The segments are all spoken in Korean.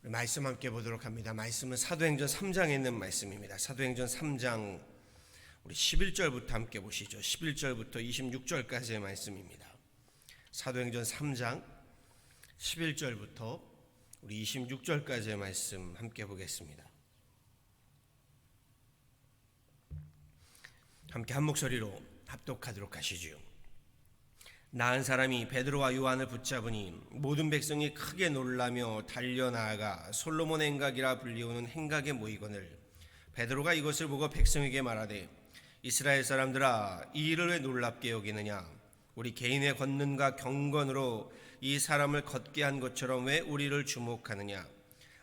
우리 말씀 함께 보도록 합니다. 말씀은 사도행전 3장에 있는 말씀입니다. 사도행전 3장 우리 11절부터 함께 보시죠. 11절부터 26절까지의 말씀입니다. 사도행전 3장 11절부터 우리 26절까지의 말씀 함께 보겠습니다. 함께 한 목소리로 합독하도록 하시죠. 나은 사람이 베드로와 요한을 붙잡으니 모든 백성이 크게 놀라며 달려나아가 솔로몬 행각이라 불리우는 행각에 모이거늘 베드로가 이것을 보고 백성에게 말하되 이스라엘 사람들아, 이 일을 왜 놀랍게 여기느냐? 우리 개인의 권능과 경건으로 이 사람을 걷게 한 것처럼 왜 우리를 주목하느냐?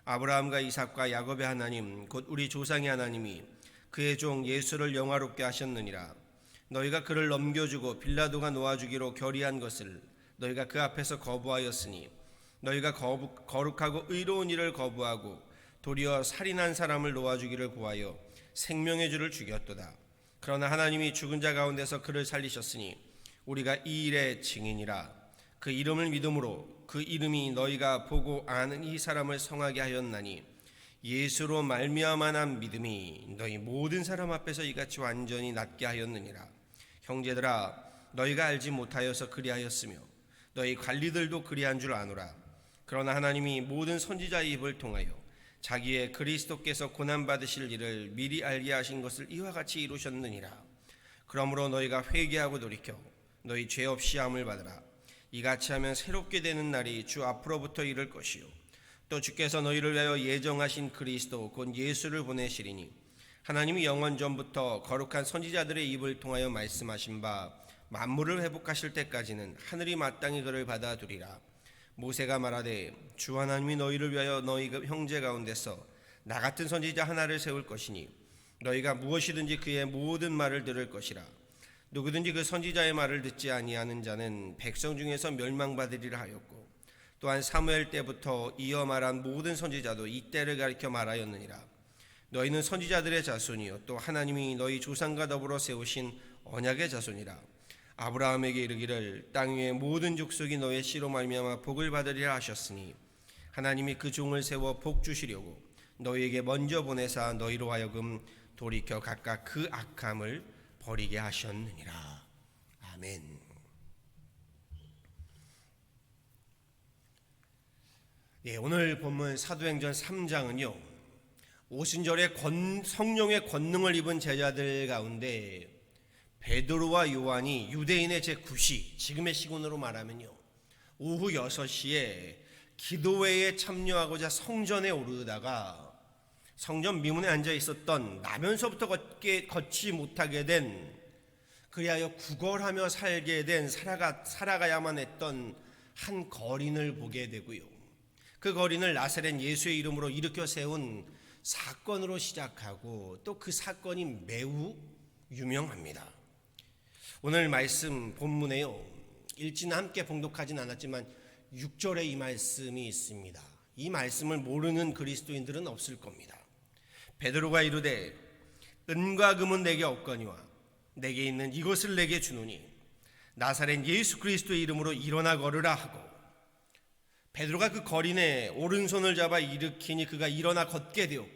아브라함과 이삭과 야곱의 하나님 곧 우리 조상의 하나님이 그의 종 예수를 영화롭게 하셨느니라. 너희가 그를 넘겨주고 빌라도가 놓아주기로 결의한 것을 너희가 그 앞에서 거부하였으니 너희가 거룩하고 의로운 일을 거부하고 도리어 살인한 사람을 놓아주기를 구하여 생명의 주를 죽였도다. 그러나 하나님이 죽은 자 가운데서 그를 살리셨으니 우리가 이 일의 증인이라. 그 이름을 믿음으로 그 이름이 너희가 보고 아는 이 사람을 성하게 하였나니 예수로 말미암아 믿음이 너희 모든 사람 앞에서 이같이 완전히 낫게 하였느니라. 형제들아, 너희가 알지 못하여서 그리하였으며 너희 관리들도 그리한 줄 아노라. 그러나 하나님이 모든 선지자의 입을 통하여 자기의 그리스도께서 고난받으실 일을 미리 알게 하신 것을 이와 같이 이루셨느니라. 그러므로 너희가 회개하고 돌이켜 너희 죄 없이 함을 받으라. 이같이 하면 새롭게 되는 날이 주 앞으로부터 이를 것이요 또 주께서 너희를 위하여 예정하신 그리스도 곧 예수를 보내시리니 하나님이 영원 전부터 거룩한 선지자들의 입을 통하여 말씀하신 바 만물을 회복하실 때까지는 하늘이 마땅히 그를 받아두리라. 모세가 말하되 주 하나님이 너희를 위하여 너희 형제 가운데서 나 같은 선지자 하나를 세울 것이니 너희가 무엇이든지 그의 모든 말을 들을 것이라. 누구든지 그 선지자의 말을 듣지 아니하는 자는 백성 중에서 멸망받으리라 하였고 또한 사무엘 때부터 이어 말한 모든 선지자도 이 때를 가리켜 말하였느니라. 너희는 선지자들의 자손이요 또 하나님이 너희 조상과 더불어 세우신 언약의 자손이라. 아브라함에게 이르기를 땅 위의 모든 족속이 너의 씨로 말미암아 복을 받으리라 하셨으니 하나님이 그 종을 세워 복 주시려고 너희에게 먼저 보내사 너희로 하여금 돌이켜 각각 그 악함을 버리게 하셨느니라. 아멘. 오늘 본문 사도행전 3장은요 오순절에 성령의 권능을 입은 제자들 가운데 베드로와 요한이 유대인의 제9시, 지금의 시간으로 말하면요 오후 6시에 기도회에 참여하고자 성전에 오르다가 성전 미문에 앉아 있었던 나면서부터 걷지 못하게 된, 그리하여 구걸하며 살게 된, 살아가야만 했던 한 거린을 보게 되고요, 그 거린을 나사렛 예수의 이름으로 일으켜 세운 사건으로 시작하고 또 그 사건이 매우 유명합니다. 오늘 말씀 본문에요 읽지는 함께 봉독하진 않았지만 6절에 이 말씀이 있습니다. 이 말씀을 모르는 그리스도인들은 없을 겁니다. 베드로가 이르되 은과 금은 내게 없거니와 내게 있는 이것을 내게 주노니 나사렛 예수 그리스도의 이름으로 일어나 걸으라 하고, 베드로가 그 거린의 오른손을 잡아 일으키니 그가 일어나 걷게 되었고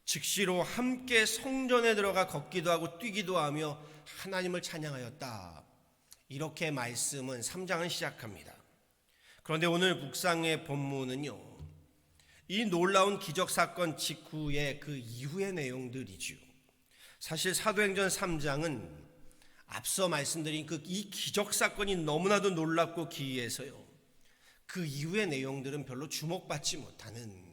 즉시로 함께 성전에 들어가 걷기도 하고 뛰기도 하며 하나님을 찬양하였다. 이렇게 말씀은 3장을 시작합니다. 그런데 오늘 묵상의 본문은요 이 놀라운 기적사건 직후의 그 이후의 내용들이죠. 사실 사도행전 3장은 앞서 말씀드린 이 기적사건이 너무나도 놀랍고 기이해서요 그 이후의 내용들은 별로 주목받지 못하는,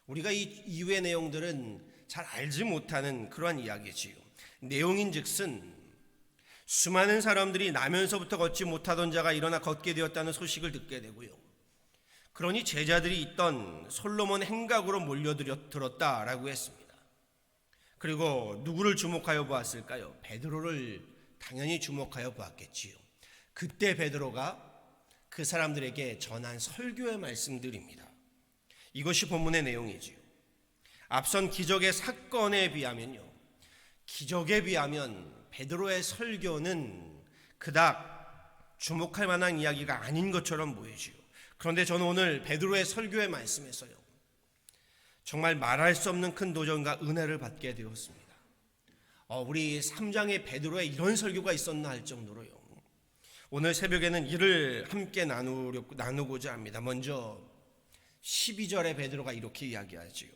우리가 이 이후의 내용들은 잘 알지 못하는 그러한 이야기지요. 내용인즉슨 수많은 사람들이 나면서부터 걷지 못하던 자가 일어나 걷게 되었다는 소식을 듣게 되고요, 그러니 제자들이 있던 솔로몬 행각으로 몰려들었다라고 했습니다. 그리고 누구를 주목하여 보았을까요? 베드로를 당연히 주목하여 보았겠지요. 그때 베드로가 그 사람들에게 전한 설교의 말씀들입니다. 이것이 본문의 내용이지요. 앞선 기적의 사건에 비하면요, 기적에 비하면 베드로의 설교는 그닥 주목할 만한 이야기가 아닌 것처럼 보이지요. 그런데 저는 오늘 베드로의 설교의 말씀에서요 정말 말할 수 없는 큰 도전과 은혜를 받게 되었습니다. 우리 3장의 베드로에 이런 설교가 있었나 할 정도로요. 오늘 새벽에는 이를 함께 나누고자 합니다. 먼저 12절에 베드로가 이렇게 이야기하지요.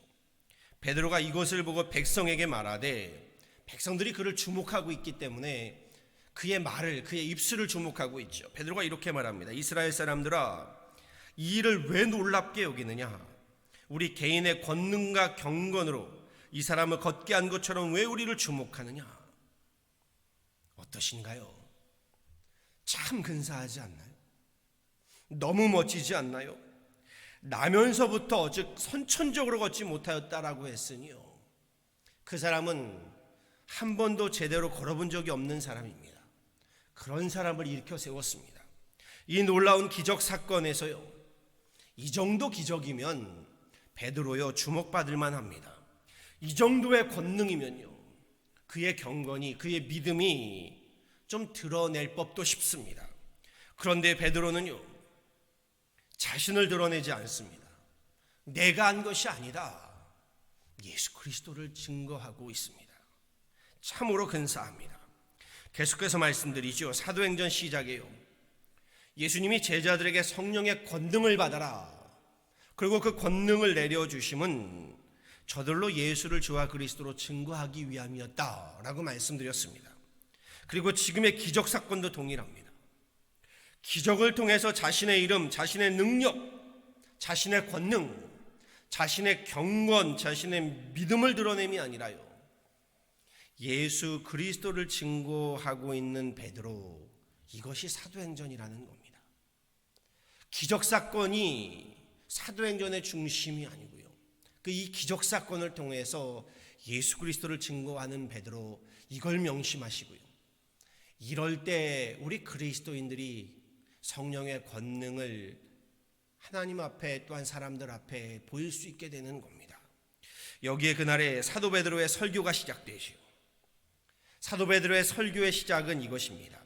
베드로가 이것을 보고 백성에게 말하되, 백성들이 그를 주목하고 있기 때문에 그의 말을, 그의 입술을 주목하고 있죠. 베드로가 이렇게 말합니다. 이스라엘 사람들아, 이 일을 왜 놀랍게 여기느냐? 우리 개인의 권능과 경건으로 이 사람을 걷게 한 것처럼 왜 우리를 주목하느냐? 어떠신가요? 참 근사하지 않나요? 너무 멋지지 않나요? 나면서부터, 즉 선천적으로 걷지 못하였다라고 했으니요, 그 사람은 한 번도 제대로 걸어본 적이 없는 사람입니다. 그런 사람을 일으켜 세웠습니다. 이 놀라운 기적 사건에서요, 이 정도 기적이면 베드로요 주목받을 만합니다. 이 정도의 권능이면요, 그의 경건이, 그의 믿음이 좀 드러낼 법도 싶습니다. 그런데 베드로는요, 자신을 드러내지 않습니다. 내가 한 것이 아니다, 예수 그리스도를 증거하고 있습니다. 참으로 근사합니다. 계속해서 말씀드리죠. 사도행전 시작에요, 예수님이 제자들에게 성령의 권능을 받아라, 그리고 그 권능을 내려주심은 저들로 예수를 주와 그리스도로 증거하기 위함이었다라고 말씀드렸습니다. 그리고 지금의 기적 사건도 동일합니다. 기적을 통해서 자신의 이름, 자신의 능력, 자신의 권능, 자신의 경건, 자신의 믿음을 드러냄이 아니라요, 예수 그리스도를 증거하고 있는 베드로, 이것이 사도행전이라는 겁니다. 기적 사건이 사도행전의 중심이 아니고요, 이 기적 사건을 통해서 예수 그리스도를 증거하는 베드로, 이걸 명심하시고요, 이럴 때 우리 그리스도인들이 성령의 권능을 하나님 앞에, 또한 사람들 앞에 보일 수 있게 되는 겁니다. 여기에 그날에 사도 베드로의 설교가 시작되지요. 사도 베드로의 설교의 시작은 이것입니다.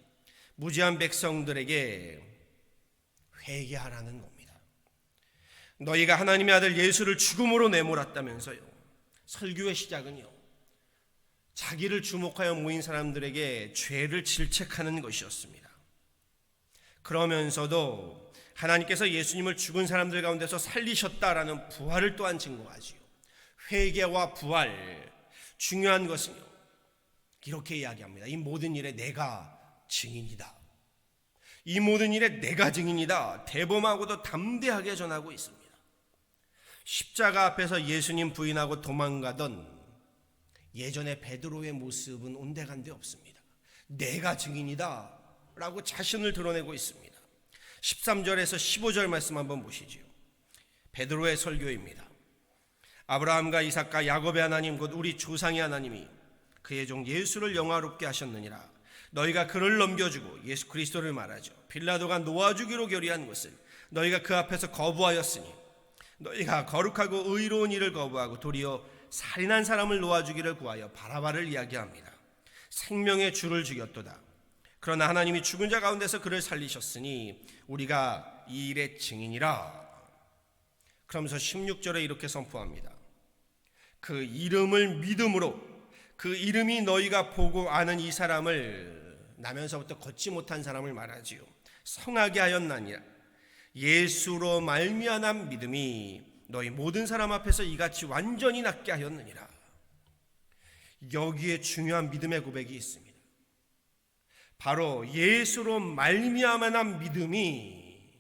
무지한 백성들에게 회개하라는 겁니다. 너희가 하나님의 아들 예수를 죽음으로 내몰았다면서요. 설교의 시작은요, 자기를 주목하여 모인 사람들에게 죄를 질책하는 것이었습니다. 그러면서도 하나님께서 예수님을 죽은 사람들 가운데서 살리셨다라는 부활을 또한 증거하지요. 회개와 부활, 중요한 것은요, 이렇게 이야기합니다. 이 모든 일에 내가 증인이다. 이 모든 일에 내가 증인이다. 대범하고도 담대하게 전하고 있습니다. 십자가 앞에서 예수님 부인하고 도망가던 예전의 베드로의 모습은 온데간데 없습니다. 내가 증인이다 라고 자신을 드러내고 있습니다. 13절에서 15절 말씀 한번 보시죠. 베드로의 설교입니다. 아브라함과 이삭과 야곱의 하나님, 곧 우리 조상의 하나님이 그의 종 예수를 영화롭게 하셨느니라. 너희가 그를 넘겨주고 예수 그리스도를 말하죠. 빌라도가 놓아주기로 결의한 것을 너희가 그 앞에서 거부하였으니, 너희가 거룩하고 의로운 일을 거부하고 도리어 살인한 사람을 놓아주기를 구하여 바라바를 이야기합니다. 생명의 주를 죽였도다. 그러나 하나님이 죽은 자 가운데서 그를 살리셨으니 우리가 이 일의 증인이라. 그러면서 16절에 이렇게 선포합니다. 그 이름을 믿음으로, 그 이름이 너희가 보고 아는 이 사람을, 나면서부터 걷지 못한 사람을 말하지요, 성하게 하였나니라. 예수로 말미암은 믿음이 너희 모든 사람 앞에서 이같이 완전히 낫게 하였느니라. 여기에 중요한 믿음의 고백이 있습니다. 바로 예수로 말미암은 믿음이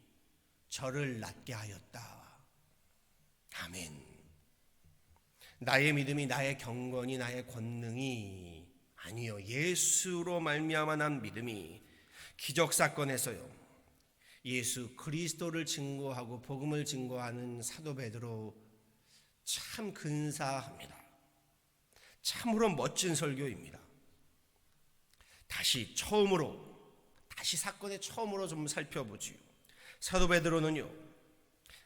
저를 낫게 하였다. 아멘. 나의 믿음이, 나의 경건이, 나의 권능이 아니요, 예수로 말미암은 믿음이, 기적 사건에서요, 예수 그리스도를 증거하고 복음을 증거하는 사도 베드로, 참 근사합니다. 참으로 멋진 설교입니다. 다시 사건의 처음으로 좀 살펴보지요. 사도 베드로는요,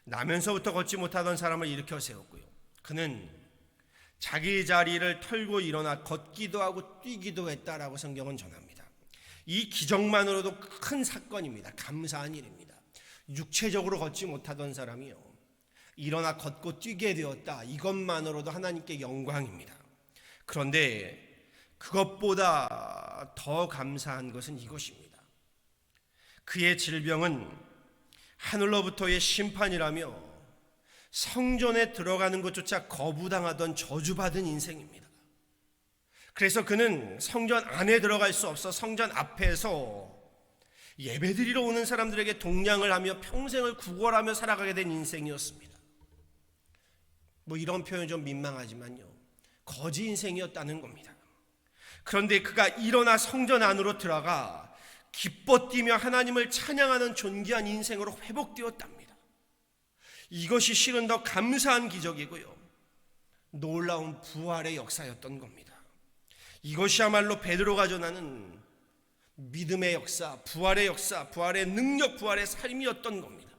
나면서부터 걷지 못하던 사람을 일으켜 세웠고요, 그는 자기 자리를 털고 일어나 걷기도 하고 뛰기도 했다라고 성경은 전합니다. 이 기적만으로도 큰 사건입니다. 감사한 일입니다. 육체적으로 걷지 못하던 사람이요, 일어나 걷고 뛰게 되었다. 이것만으로도 하나님께 영광입니다. 그런데 그것보다 더 감사한 것은 이것입니다. 그의 질병은 하늘로부터의 심판이라며 성전에 들어가는 것조차 거부당하던 저주받은 인생입니다. 그래서 그는 성전 안에 들어갈 수 없어 성전 앞에서 예배드리러 오는 사람들에게 동냥을 하며 평생을 구걸하며 살아가게 된 인생이었습니다. 이런 표현 좀 민망하지만요, 거지 인생이었다는 겁니다. 그런데 그가 일어나 성전 안으로 들어가 기뻐 뛰며 하나님을 찬양하는 존귀한 인생으로 회복되었답니다. 이것이 실은 더 감사한 기적이고요, 놀라운 부활의 역사였던 겁니다. 이것이야말로 베드로가 전하는 믿음의 역사, 부활의 역사, 부활의 능력, 부활의 삶이었던 겁니다.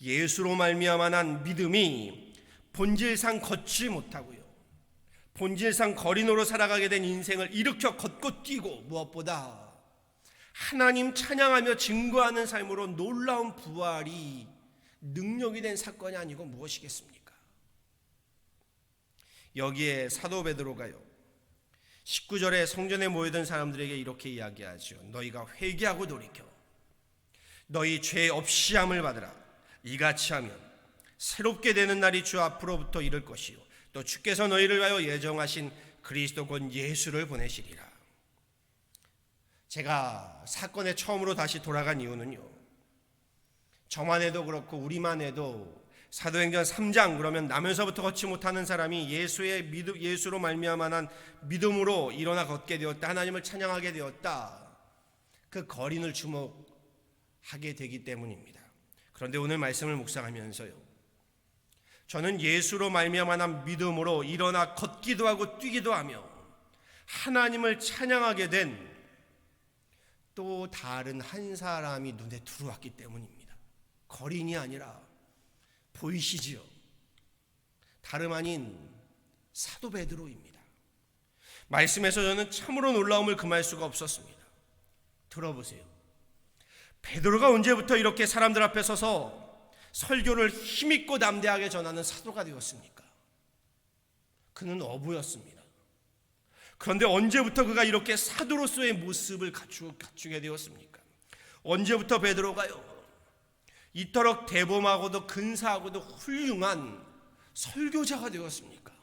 예수로 말미암아 난 믿음이 본질상 걷지 못하고요, 본질상 거린으로 살아가게 된 인생을 일으켜 걷고 뛰고 무엇보다 하나님 찬양하며 증거하는 삶으로 놀라운 부활이 능력이 된 사건이 아니고 무엇이겠습니까? 여기에 사도 베드로가요, 19절에 성전에 모여든 사람들에게 이렇게 이야기하죠. 너희가 회개하고 돌이켜 너희 죄 없이 함을 받으라. 이같이 하면 새롭게 되는 날이 주 앞으로부터 이를 것이요 또 주께서 너희를 위하여 예정하신 그리스도 곧 예수를 보내시리라. 제가 사건에 처음으로 다시 돌아간 이유는요, 저만 해도 그렇고 우리만 해도 사도행전 3장 그러면 나면서부터 걷지 못하는 사람이 예수로 말미암아 난 믿음으로 일어나 걷게 되었다, 하나님을 찬양하게 되었다, 그 거린을 주목하게 되기 때문입니다. 그런데 오늘 말씀을 묵상하면서요, 저는 예수로 말미암아 난 믿음으로 일어나 걷기도 하고 뛰기도 하며 하나님을 찬양하게 된 또 다른 한 사람이 눈에 들어왔기 때문입니다. 거린이 아니라 보이시지요? 다름 아닌 사도 베드로입니다. 말씀에서 저는 참으로 놀라움을 금할 수가 없었습니다. 들어보세요. 베드로가 언제부터 이렇게 사람들 앞에 서서 설교를 힘있고 담대하게 전하는 사도가 되었습니까? 그는 어부였습니다. 그런데 언제부터 그가 이렇게 사도로서의 모습을 갖추게 되었습니까? 언제부터 베드로가요, 이토록 대범하고도 근사하고도 훌륭한 설교자가 되었습니까?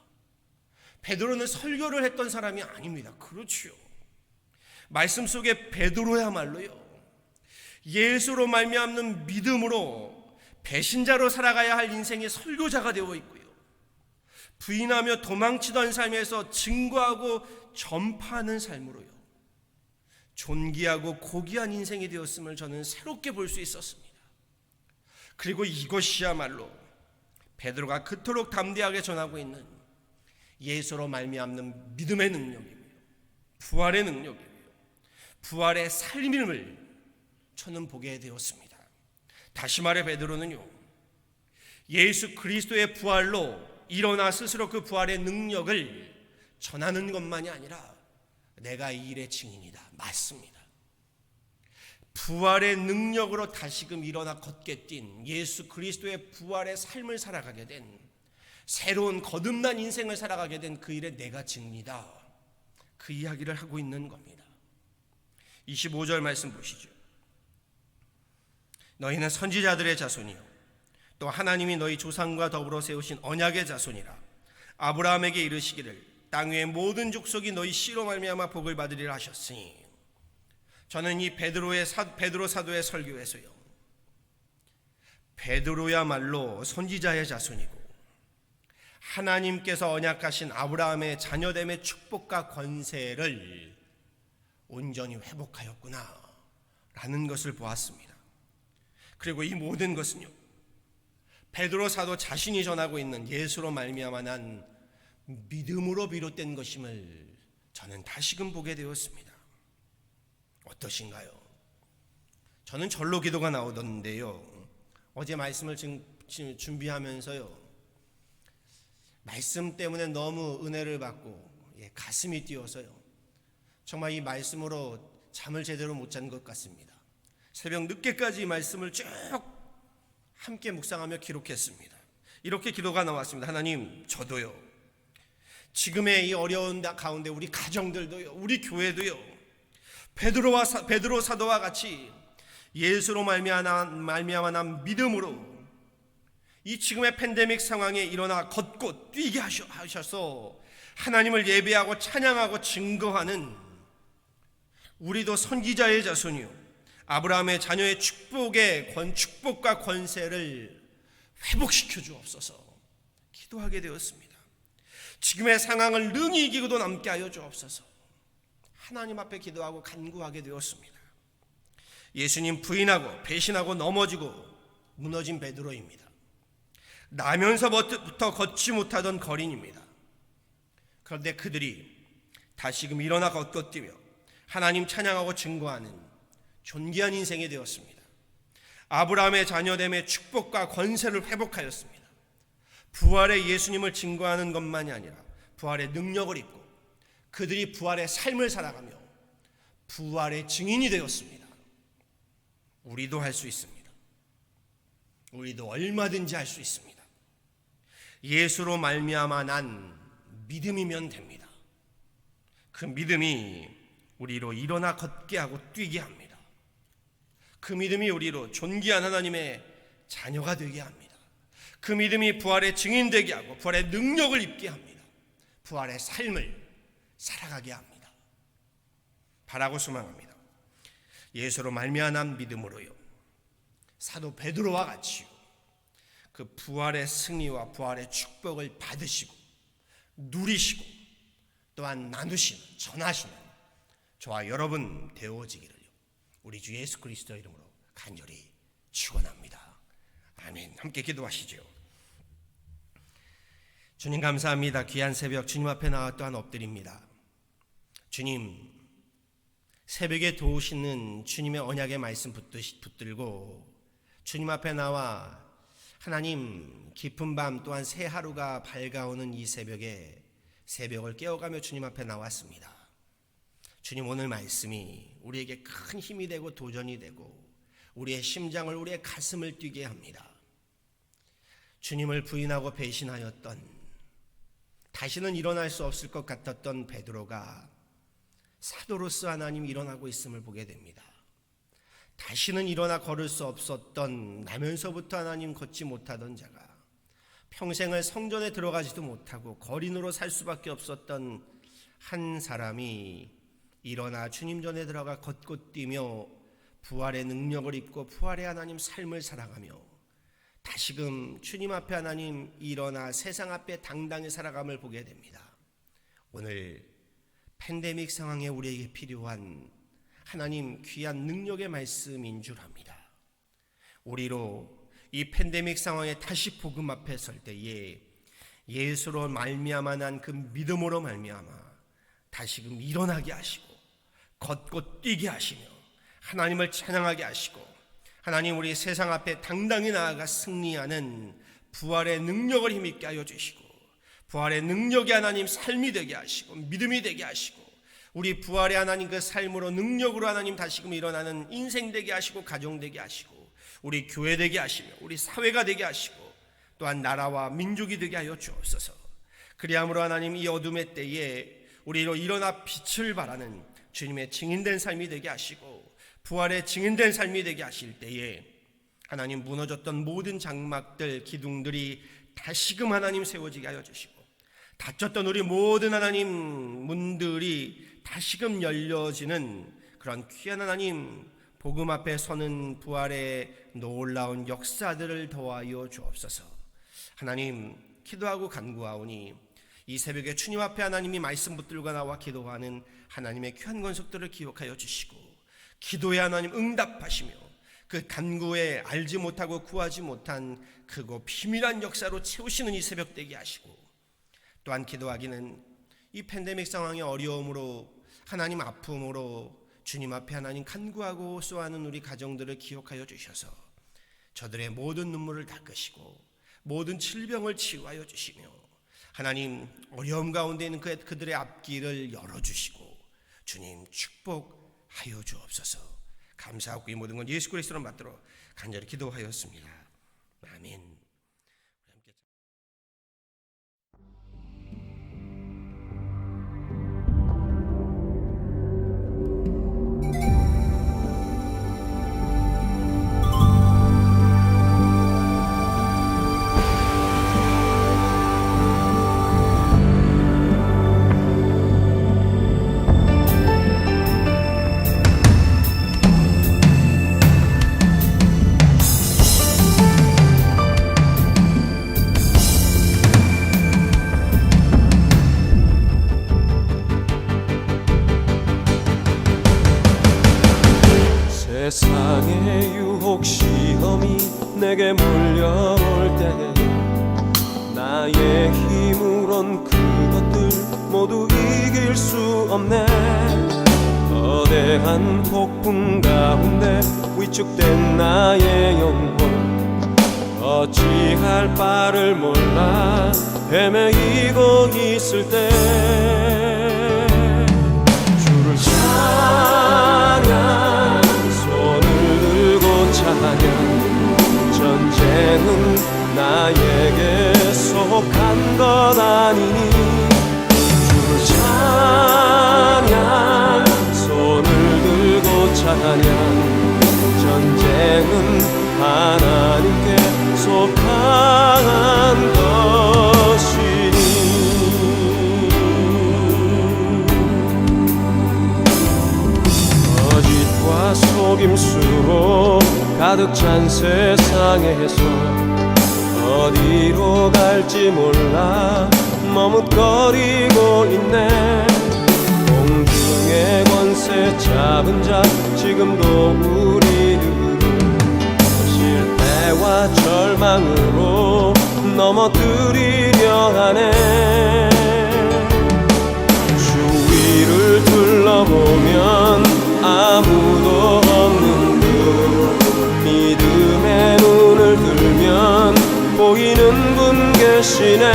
베드로는 설교를 했던 사람이 아닙니다. 그렇지요. 말씀 속에 베드로야말로요, 예수로 말미암는 믿음으로 배신자로 살아가야 할 인생의 설교자가 되어 있고요, 부인하며 도망치던 삶에서 증거하고 전파하는 삶으로요, 존귀하고 고귀한 인생이 되었음을 저는 새롭게 볼 수 있었습니다. 그리고 이것이야말로 베드로가 그토록 담대하게 전하고 있는 예수로 말미암는 믿음의 능력이고요, 부활의 능력이고요, 부활의 삶임을 저는 보게 되었습니다. 다시 말해 베드로는요, 예수 그리스도의 부활로 일어나 스스로 그 부활의 능력을 전하는 것만이 아니라 내가 이 일의 증인이다. 맞습니다. 부활의 능력으로 다시금 일어나 걷게 뛴 예수 그리스도의 부활의 삶을 살아가게 된, 새로운 거듭난 인생을 살아가게 된 그 일에 내가 증인이다. 그 이야기를 하고 있는 겁니다. 25절 말씀 보시죠. 너희는 선지자들의 자손이요 또 하나님이 너희 조상과 더불어 세우신 언약의 자손이라. 아브라함에게 이르시기를 땅 위의 모든 족속이 너희 씨로 말미암아 복을 받으리라 하셨으니, 저는 이 베드로 사도의 설교에서요, 베드로야말로 선지자의 자손이고 하나님께서 언약하신 아브라함의 자녀됨의 축복과 권세를 온전히 회복하였구나 라는 것을 보았습니다. 그리고 이 모든 것은요, 베드로 사도 자신이 전하고 있는 예수로 말미암아 난 믿음으로 비롯된 것임을 저는 다시금 보게 되었습니다. 어떠신가요? 저는 절로 기도가 나오던데요, 어제 말씀을 준비하면서요, 말씀 때문에 너무 은혜를 받고 가슴이 뛰어서요, 정말 이 말씀으로 잠을 제대로 못 잔 것 같습니다. 새벽 늦게까지 이 말씀을 쭉 함께 묵상하며 기록했습니다. 이렇게 기도가 나왔습니다. 하나님, 저도요, 지금의 이 어려운 가운데 우리 가정들도요, 우리 교회도요, 베드로 사도와 같이 예수로 말미암아 난 믿음으로 이 지금의 팬데믹 상황에 일어나 걷고 뛰게 하셔서 하나님을 예배하고 찬양하고 증거하는 우리도 선지자의 자손이요, 아브라함의 자녀의 축복과 권세를 회복시켜 주옵소서 기도하게 되었습니다. 지금의 상황을 능히 이기고도 남게 하여 주옵소서 하나님 앞에 기도하고 간구하게 되었습니다. 예수님 부인하고 배신하고 넘어지고 무너진 베드로입니다. 나면서부터 걷지 못하던 거린입니다. 그런데 그들이 다시금 일어나 걷고 뛰며 하나님 찬양하고 증거하는 존귀한 인생이 되었습니다. 아브라함의 자녀됨의 축복과 권세를 회복하였습니다. 부활의 예수님을 증거하는 것만이 아니라 부활의 능력을 입고 그들이 부활의 삶을 살아가며 부활의 증인이 되었습니다. 우리도 할 수 있습니다. 우리도 얼마든지 할 수 있습니다. 예수로 말미암아 난 믿음이면 됩니다. 그 믿음이 우리로 일어나 걷게 하고 뛰게 합니다. 그 믿음이 우리로 존귀한 하나님의 자녀가 되게 합니다. 그 믿음이 부활의 증인 되게 하고 부활의 능력을 입게 합니다. 부활의 삶을 살아가게 합니다. 바라고 소망합니다. 예수로 말미암아 믿음으로요, 사도 베드로와 같이요, 그 부활의 승리와 부활의 축복을 받으시고 누리시고 또한 나누시는, 전하시는 저와 여러분 되어지기를 우리 주 예수 그리스도 이름으로 간절히 축원합니다. 아멘. 함께 기도하시죠. 주님 감사합니다. 귀한 새벽 주님 앞에 나와 또한 엎드립니다. 주님, 새벽에 도우시는 주님의 언약의 말씀 붙들고 주님 앞에 나와 하나님 깊은 밤 또한 새 하루가 밝아오는 이 새벽에 새벽을 깨워가며 주님 앞에 나왔습니다. 주님, 오늘 말씀이 우리에게 큰 힘이 되고 도전이 되고 우리의 심장을, 우리의 가슴을 뛰게 합니다. 주님을 부인하고 배신하였던, 다시는 일어날 수 없을 것 같았던 베드로가 사도로서 하나님 일어나고 있음을 보게 됩니다. 다시는 일어나 걸을 수 없었던, 나면서부터 하나님 걷지 못하던 자가 평생을 성전에 들어가지도 못하고 거린으로 살 수밖에 없었던 한 사람이 일어나 주님 전에 들어가 걷고 뛰며 부활의 능력을 입고 부활의 하나님 삶을 살아가며 다시금 주님 앞에 하나님 일어나 세상 앞에 당당히 살아감을 보게 됩니다. 오늘 팬데믹 상황에 우리에게 필요한 하나님 귀한 능력의 말씀인 줄 압니다. 우리로 이 팬데믹 상황에 다시 복음 앞에 설 때에 예수로 말미암아 난 그 믿음으로 말미암아 다시금 일어나게 하시고 걷고 뛰게 하시며 하나님을 찬양하게 하시고 하나님 우리 세상 앞에 당당히 나아가 승리하는 부활의 능력을 힘있게 하여 주시고 부활의 능력이 하나님 삶이 되게 하시고 믿음이 되게 하시고 우리 부활의 하나님 그 삶으로 능력으로 하나님 다시금 일어나는 인생 되게 하시고 가정 되게 하시고 우리 교회 되게 하시며 우리 사회가 되게 하시고 또한 나라와 민족이 되게 하여 주옵소서. 그리함으로 하나님 이 어둠의 때에 우리로 일어나 빛을 발하는 주님의 증인된 삶이 되게 하시고 부활의 증인된 삶이 되게 하실 때에 하나님 무너졌던 모든 장막들 기둥들이 다시금 하나님 세워지게 하여 주시고 닫혔던 우리 모든 하나님 문들이 다시금 열려지는 그런 귀한 하나님 복음 앞에 서는 부활의 놀라운 역사들을 더하여 주옵소서. 하나님 기도하고 간구하오니 이 새벽에 주님 앞에 하나님이 말씀 붙들고 나와 기도하는 하나님의 귀한 권속들을 기억하여 주시고 기도에 하나님 응답하시며 그 간구에 알지 못하고 구하지 못한 크고 비밀한 역사로 채우시는 이 새벽 되게 하시고 또한 기도하기는 이 팬데믹 상황의 어려움으로 하나님 아픔으로 주님 앞에 하나님 간구하고 쏘하는 우리 가정들을 기억하여 주셔서 저들의 모든 눈물을 닦으시고 모든 질병을 치유하여 주시며 하나님 어려움 가운데 있는 그들의 앞길을 열어주시고 주님 축복하여 주옵소서. 감사하고 이 모든 건 예수 그리스도로 받들어 간절히 기도하였습니다. 아멘. 세상의 유혹 시험이 내게 몰려올 때 나의 힘으론 그것들 모두 이길 수 없네. 거대한 폭풍 가운데 위축된 나의 영혼 어찌할 바를 몰라 헤매이고 있을 때 주를 찬양 손을 들고 찬양 전쟁은 나에게 속한 것 아니니 주를 찬양 손을 들고 찬양 전쟁은 하나님께 속한 것이니 거짓과 속임수로 가득 찬 세상에서 어디로 갈지 몰라 머뭇거리고 있네. 공중의 권세 잡은 자 지금도 우리를 실패와 절망으로 넘어뜨리려 하네. 주위를 둘러보면 아무도 없는 듯 믿음의 눈을 들면 보이는 분 계시네.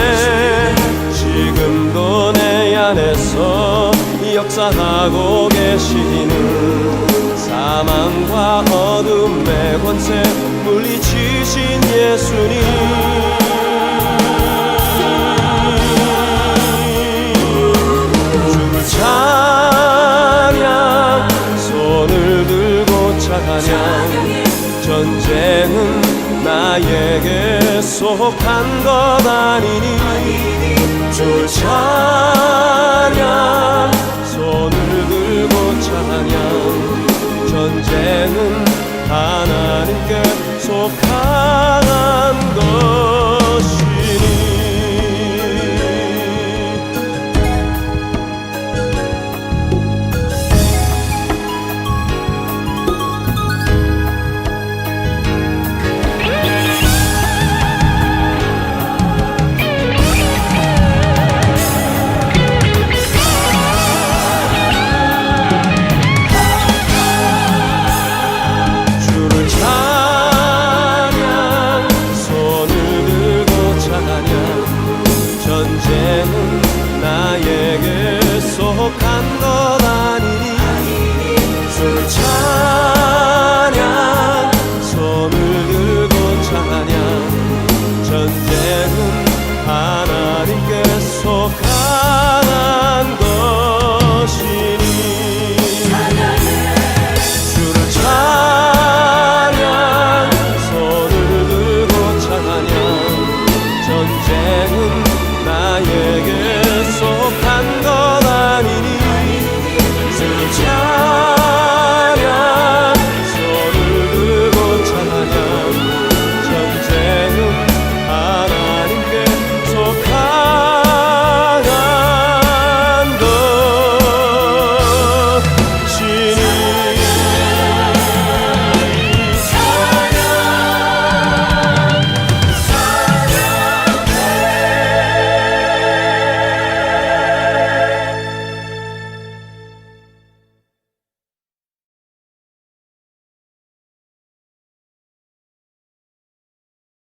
지금도 내 안에서 역사하고 계시는 사망과 어둠의 권세 물리치신 예수님 주를 찬양 손을 들고 찬양 전쟁은 나에게 속한 것 아니니 주를 찬양 손을 들고 찬양 전쟁은 하나님께 속한